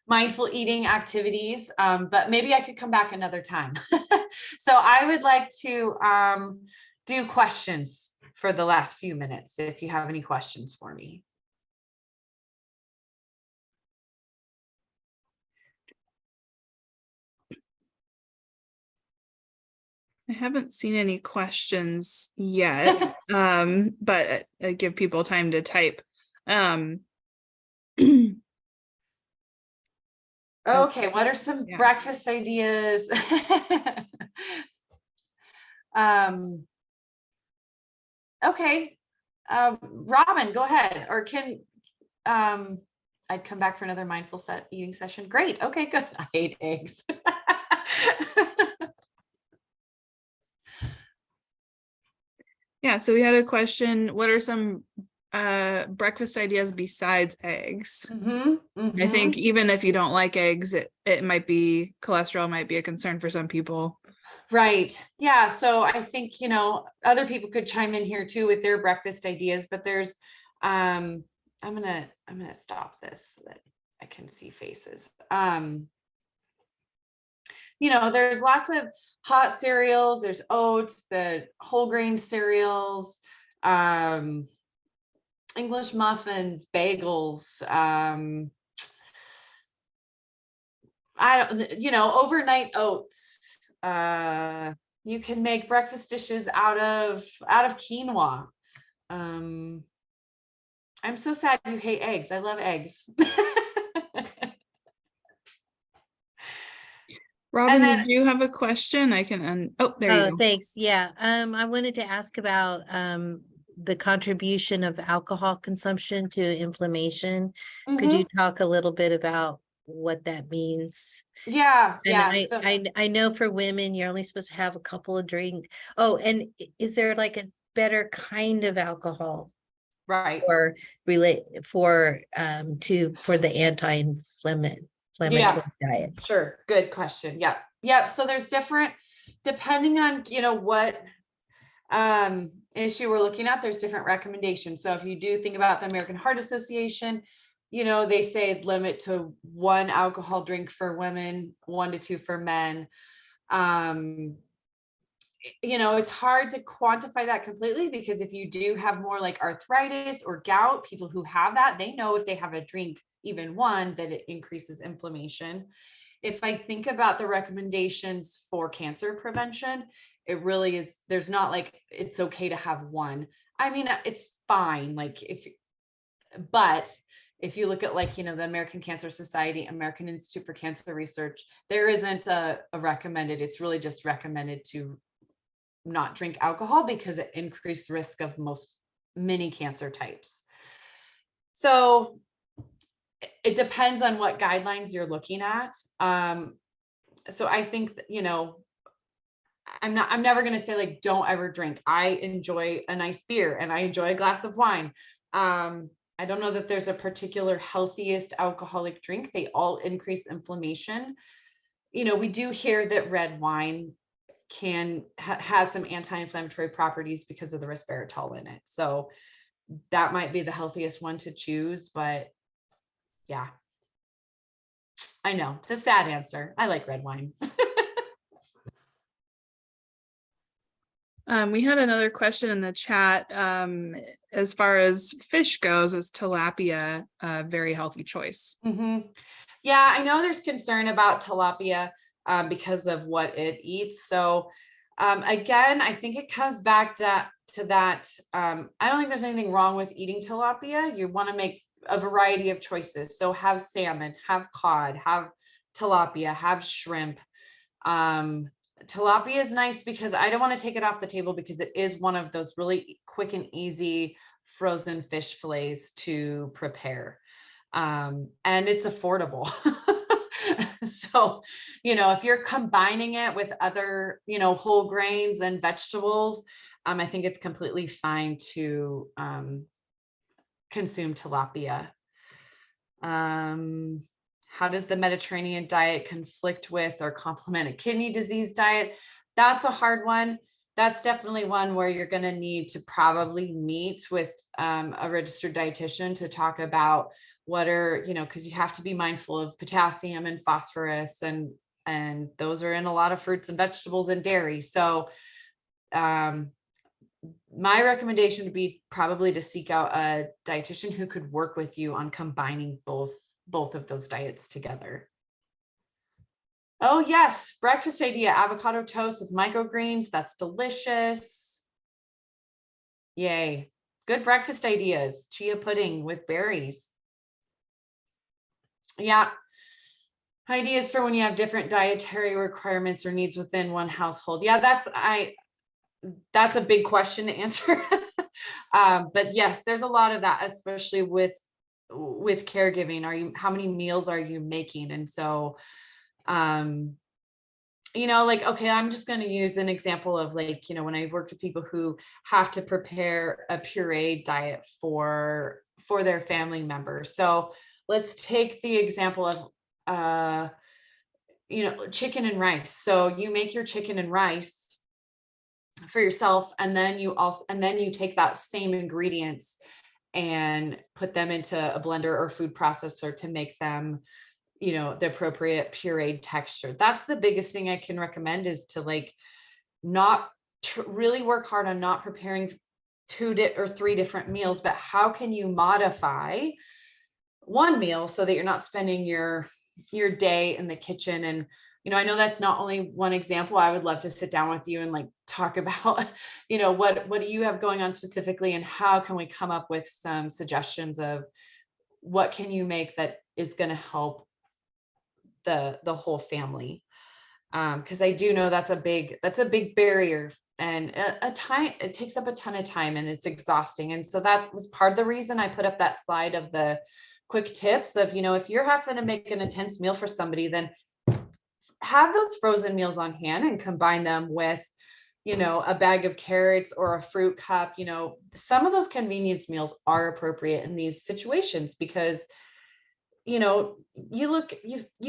B: mindful eating activities, but maybe I could come back another time. So I would like to do questions for the last few minutes, if you have any questions for me.
A: I haven't seen any questions yet, but I give people time to type.
B: Okay, what are some
A: Yeah.
B: breakfast ideas? um, okay, Robin, go ahead. Or can I'd come back for another mindful eating session. Great. Okay, good. I hate eggs.
A: Yeah, so we had a question, what are some breakfast ideas besides eggs? I think even if you don't like eggs, it might be, cholesterol might be a concern for some people.
B: Right. Yeah. So I think, other people could chime in here too with their breakfast ideas, but there's I'm gonna stop this so that I can see faces. There's lots of hot cereals, there's oats, the whole grain cereals, English muffins, bagels, overnight oats. You can make breakfast dishes out of quinoa. I'm so sad you hate eggs. I love eggs.
A: Robin, did you have a question? I can, oh, there you go.
C: Thanks. Yeah. I wanted to ask about the contribution of alcohol consumption to inflammation. Could you talk a little bit about what that means?
B: Yeah,
C: And I know for women, you're only supposed to have a couple of drinks. Oh, and is there like a better kind of alcohol?
B: Right.
C: Or for the anti-inflammatory diet?
B: Sure. Good question. Yeah. So there's different, depending on, what issue we're looking at, there's different recommendations. So if you do think about the American Heart Association, they say limit to 1 alcohol drink for women, 1 to 2 for men. It's hard to quantify that completely, because if you do have more like arthritis or gout, people who have that, they know if they have a drink, even 1, that it increases inflammation. If I think about the recommendations for cancer prevention, it really is, there's not like, it's okay to have 1. I mean, it's fine. Like but if you look at the American Cancer Society, American Institute for Cancer Research, there isn't a recommended, it's really just recommended to not drink alcohol because it increased risk of many cancer types. So it depends on what guidelines you're looking at. So I think that, I'm never going to say don't ever drink. I enjoy a nice beer and I enjoy a glass of wine. I don't know that there's a particular healthiest alcoholic drink. They all increase inflammation. We do hear that red wine has some anti-inflammatory properties because of the resveratrol in it. So that might be the healthiest one to choose, but yeah, I know it's a sad answer. I like red wine.
A: We had another question in the chat. As far as fish goes, is tilapia a very healthy choice?
B: Yeah, I know there's concern about tilapia because of what it eats. So again, I think it comes back to that. I don't think there's anything wrong with eating tilapia. You want to make a variety of choices. So have salmon, have cod, have tilapia, have shrimp. Tilapia is nice because I don't want to take it off the table because it is one of those really quick and easy frozen fish fillets to prepare. And it's affordable. So, if you're combining it with other, whole grains and vegetables, I think it's completely fine to consume tilapia. How does the Mediterranean diet conflict with or complement a kidney disease diet? That's a hard one. That's definitely one where you're going to need to probably meet with a registered dietitian to talk about what are, because you have to be mindful of potassium and phosphorus, and those are in a lot of fruits and vegetables and dairy. So my recommendation would be probably to seek out a dietitian who could work with you on combining both of those diets together. Oh yes, breakfast idea, avocado toast with microgreens. That's delicious. Yay. Good breakfast ideas. Chia pudding with berries. Yeah. Ideas for when you have different dietary requirements or needs within one household. Yeah, that's a big question to answer. But yes, there's a lot of that, especially with caregiving. How many meals are you making? And so, okay, I'm just going to use an example of when I've worked with people who have to prepare a pureed diet for their family members. So let's take the example of, chicken and rice. So you make your chicken and rice for yourself, and then you take that same ingredients and put them into a blender or food processor to make them, the appropriate pureed texture. That's the biggest thing I can recommend, is to not really work hard on not preparing 2 or 3 different meals, but how can you modify one meal so that you're not spending your day in the kitchen. And I know that's not only one example. I would love to sit down with you and talk about what do you have going on specifically, and how can we come up with some suggestions of what can you make that is going to help the whole family. Because I do know that's a big barrier, and it takes up a ton of time, and it's exhausting. And so that was part of the reason I put up that slide of the quick tips of, if you're having to make an intense meal for somebody, then have those frozen meals on hand and combine them with, a bag of carrots or a fruit cup. Some of those convenience meals are appropriate in these situations because, you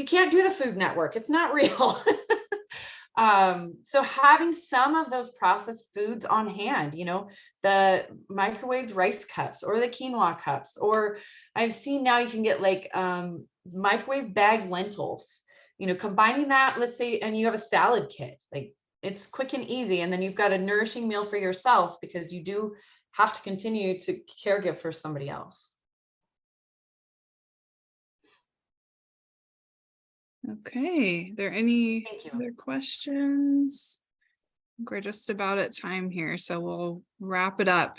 B: can't do the Food Network. It's not real. So having some of those processed foods on hand, the microwaved rice cups or the quinoa cups, or I've seen now you can get microwave bagged lentils, combining that, let's say, and you have a salad kit, it's quick and easy. And then you've got a nourishing meal for yourself, because you do have to continue to caregive for somebody else.
A: Okay, are there any
B: Thank you.
A: other questions? We're just about at time here, so we'll wrap it up.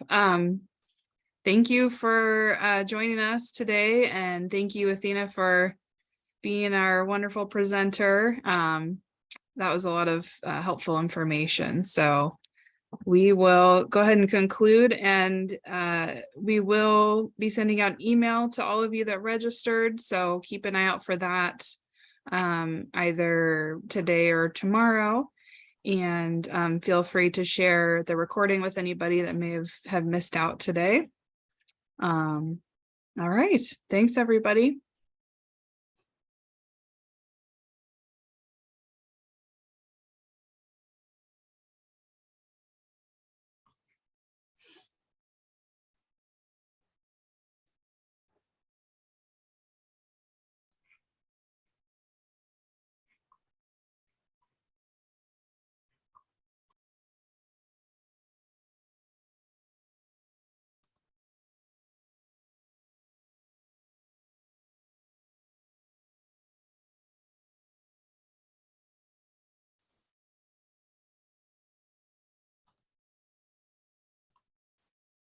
A: Thank you for joining us today, and thank you, Athena, for being our wonderful presenter. That was a lot of helpful information. So we will go ahead and conclude, and we will be sending out an email to all of you that registered. So keep an eye out for that either today or tomorrow. And feel free to share the recording with anybody that may have missed out today. All right. Thanks, everybody.